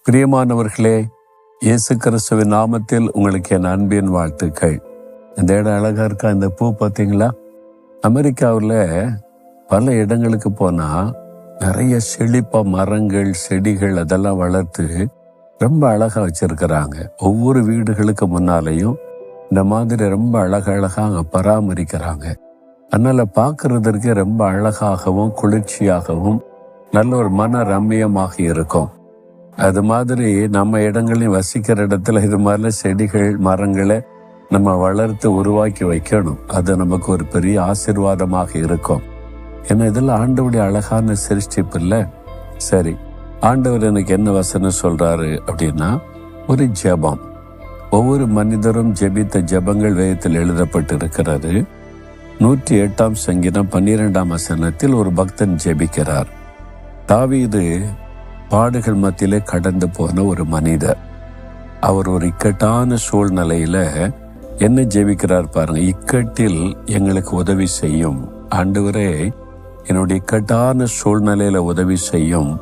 பிரியமானவர்களே, இயேசு கிறிஸ்துவின் நாமத்தில் உங்களுக்கு என் அன்பின் வாழ்த்துக்கள். இந்த இடம் அழகா இருக்கா? இந்த பூ பார்த்தீங்களா? அமெரிக்காவில் பல இடங்களுக்கு போனா நிறைய செழிப்பா மரங்கள் செடிகள் அதெல்லாம் வளர்த்து ரொம்ப அழகா வச்சிருக்கிறாங்க. ஒவ்வொரு வீடுகளுக்கு முன்னாலேயும் இந்த மாதிரி ரொம்ப அழகழகா அங்க பராமரிக்கிறாங்க. அதனால பார்க்கறதற்கு ரொம்ப அழகாகவும் குளிர்ச்சியாகவும் நல்ல ஒரு மன ரம்மியமாக இருக்கும். அது மாதிரி நம்ம இடங்களையும் வசிக்கிற இடத்துல இது மாதிரிலாம் செடிகள் மரங்களை நம்ம வளர்த்து உருவாக்கி வைக்கணும். அது நமக்கு ஒரு பெரிய ஆசீர்வாதமாக இருக்கும். ஏன்னா இதெல்லாம் ஆண்டவருடைய அழகான சிருஷ்டிப்பு இல்லை. சரி, ஆண்டவர் எனக்கு என்ன வசனம் சொல்றாரு அப்படின்னா, ஒரு ஜெபம். ஒவ்வொரு மனிதரும் ஜெபித்த ஜெபங்கள் வேதத்தில் எழுதப்பட்டு இருக்கிறது. 108 சங்கீதம் 12 வசனத்தில் ஒரு பக்தன் ஜெபிக்கிறார். தாவீது பாடுகள் மத்தியிலே கடந்து போன ஒரு மனிதர். அவர் ஒரு இக்கட்டான சூழ்நிலையில என்ன ஜெபிக்கிறார் பாருங்க. இக்கட்டில் எங்களுக்கு உதவி செய்யும் ஆண்டவரே, என்னுடைய இக்கட்டான சூழ்நிலையில உதவி செய்யும்.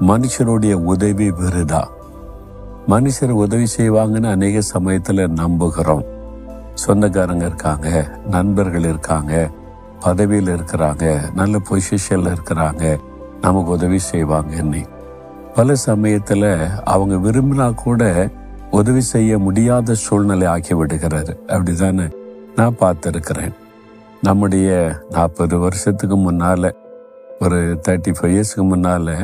மனுஷருடைய உதவி விருதா. மனுஷர் உதவி செய்வாங்கன்னு அநேக சமயத்துல நம்புகிறோம். சொந்தக்காரங்க இருக்காங்க, நண்பர்கள் இருக்காங்க, பதவியில் இருக்கிறாங்க, நல்ல பொசிஷன்ல இருக்கிறாங்க, நமக்கு உதவி செய்வாங்கன்னு. பல சமயத்துல அவங்க விரும்பினா கூட உதவி செய்ய முடியாத சூழ்நிலை ஆக்கி விடுகிறாரு. அப்படிதானே நான் பார்த்திருக்கிறேன். நம்முடைய 40 வருஷத்துக்கு முன்னால, ஒரு 35 இயர்ஸ்க்கு முன்னால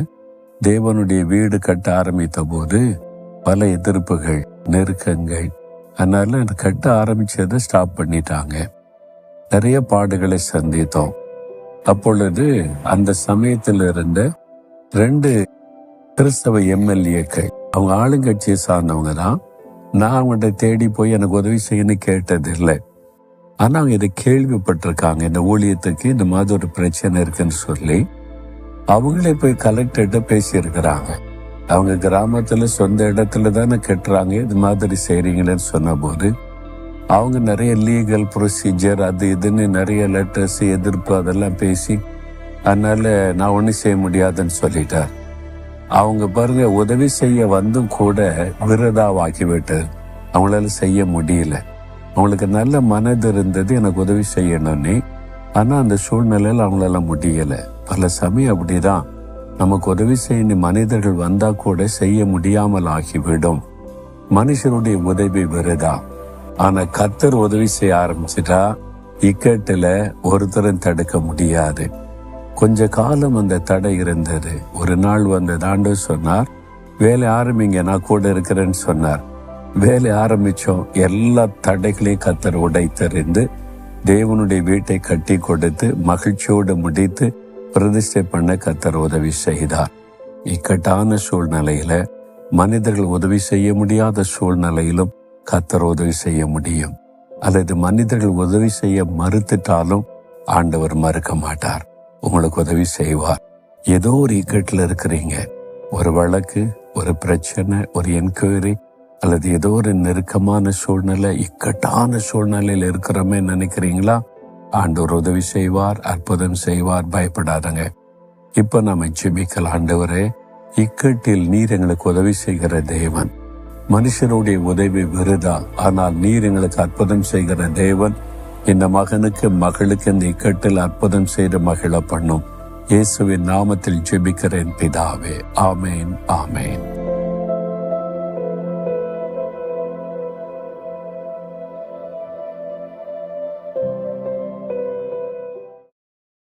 தேவனுடைய வீடு கட்ட ஆரம்பித்த போது பல எதிர்ப்புகள், நெருக்கங்கள். அதனால கட்ட ஆரம்பிச்சதை ஸ்டாப் பண்ணிட்டாங்க. நிறைய பாடுகளை சந்தித்தோம். அப்பொழுது அந்த சமயத்தில் இருந்த 2 கிறிஸ்தவ எம்எல்ஏக்கள், அவங்க ஆளுங்கட்சியை சார்ந்தவங்க தான். நான் அவங்கள்ட்ட தேடி போய் எனக்கு உதவி செய்யணும்னு கேட்டது இல்லை. ஆனா அவங்க இதை கேள்விப்பட்டிருக்காங்க. இந்த ஊழியத்துக்கு இந்த மாதிரி ஒரு பிரச்சனை இருக்குன்னு சொல்லி அவங்களே போய் கலெக்டர்கிட்ட பேசியிருக்கிறாங்க. அவங்க கிராமத்துல சொந்த இடத்துல தானே கட்டுறாங்க, இது மாதிரி செய்றீங்களேன்னு சொன்ன போது அவங்க நிறைய லீகல் ப்ரொசீஜர் அது இதுன்னு நிறைய லெட்டர்ஸ் எதிர்ப்பு அதெல்லாம் பேசி, அதனால நான் ஒன்றும் செய்ய முடியாதுன்னு சொல்லிட்டார். அவங்க பாருங்க, உதவி செய்ய வந்தும் கூட விரதாவாக்கி விட்டார். அவங்களால செய்ய முடியல. அவங்களுக்கு நல்ல மனது இருந்தது எனக்கு உதவி செய்யணும்னு. ஆனா அந்த சூழ்நிலையில் அவங்களால முடியல. பல சமயம் அப்படிதான், நமக்கு உதவி செய்ய மனிதர்கள் வந்தா கூட செய்ய முடியாமல் ஆகிவிடும். மனுஷருடைய உதவி விரதா. ஆனா கர்த்தர் உதவி செய்ய ஆரம்பிச்சுட்டா இக்கட்டுல ஒருத்தரும் தடுக்க முடியாது. கொஞ்ச காலம் அந்த தடை இருந்தது. ஒரு நாள் வந்த ஆண்டவர் சொன்னார், வேலை ஆரம்பிங்க, நான் கூட இருக்கிறேன்னு சொன்னார். வேலை ஆரம்பிச்சோம். எல்லா தடைகளையும் கர்த்தர் உடைத்தறிந்து தேவனுடைய வீட்டை கட்டி கொடுத்து மகிழ்ச்சியோடு முடித்து பிரதிஷ்டை பண்ண கர்த்தர் உதவி செய்தார். இக்கட்டான சூழ்நிலையில, மனிதர்கள் உதவி செய்ய முடியாத சூழ்நிலையிலும் கர்த்தர் உதவி செய்ய முடியும். அல்லது மனிதர்கள் உதவி செய்ய மறுத்துட்டாலும் ஆண்டவர் மறுக்க மாட்டார், உங்களுக்கு உதவி செய்வார். ஏதோ ஒரு இக்கட்டில் இருக்கிறீங்க, ஒரு வழக்கு, ஒரு பிரச்சனை, ஒரு என்கொயரி, அல்லது ஏதோ ஒரு நெருக்கமான சூழ்நிலை, இக்கட்டான சூழ்நிலையில் இருக்கிறோமே நினைக்கிறீங்களா? ஆண்டவர் உதவி செய்வார், அற்புதம் செய்வார், பயப்படாதங்க. இப்ப நம்ம ஜெபிக்கலாம். ஆண்டவரே, இக்கட்டில் நீர் எங்களுக்கு உதவி செய்கிற தேவன். மனுஷருடைய உதவி விருதா, ஆனால் நீர் எங்களுக்கு அற்புதம் செய்கிற தேவன். இந்த மகனுக்கு மகளுக்கு இந்த இக்கட்டில் அற்புதம் செய்து மகிழ பண்ணும். இயேசுவின் நாமத்தில் ஜெபிக்கிறேன் பிதாவே. ஆமேன், ஆமேன்.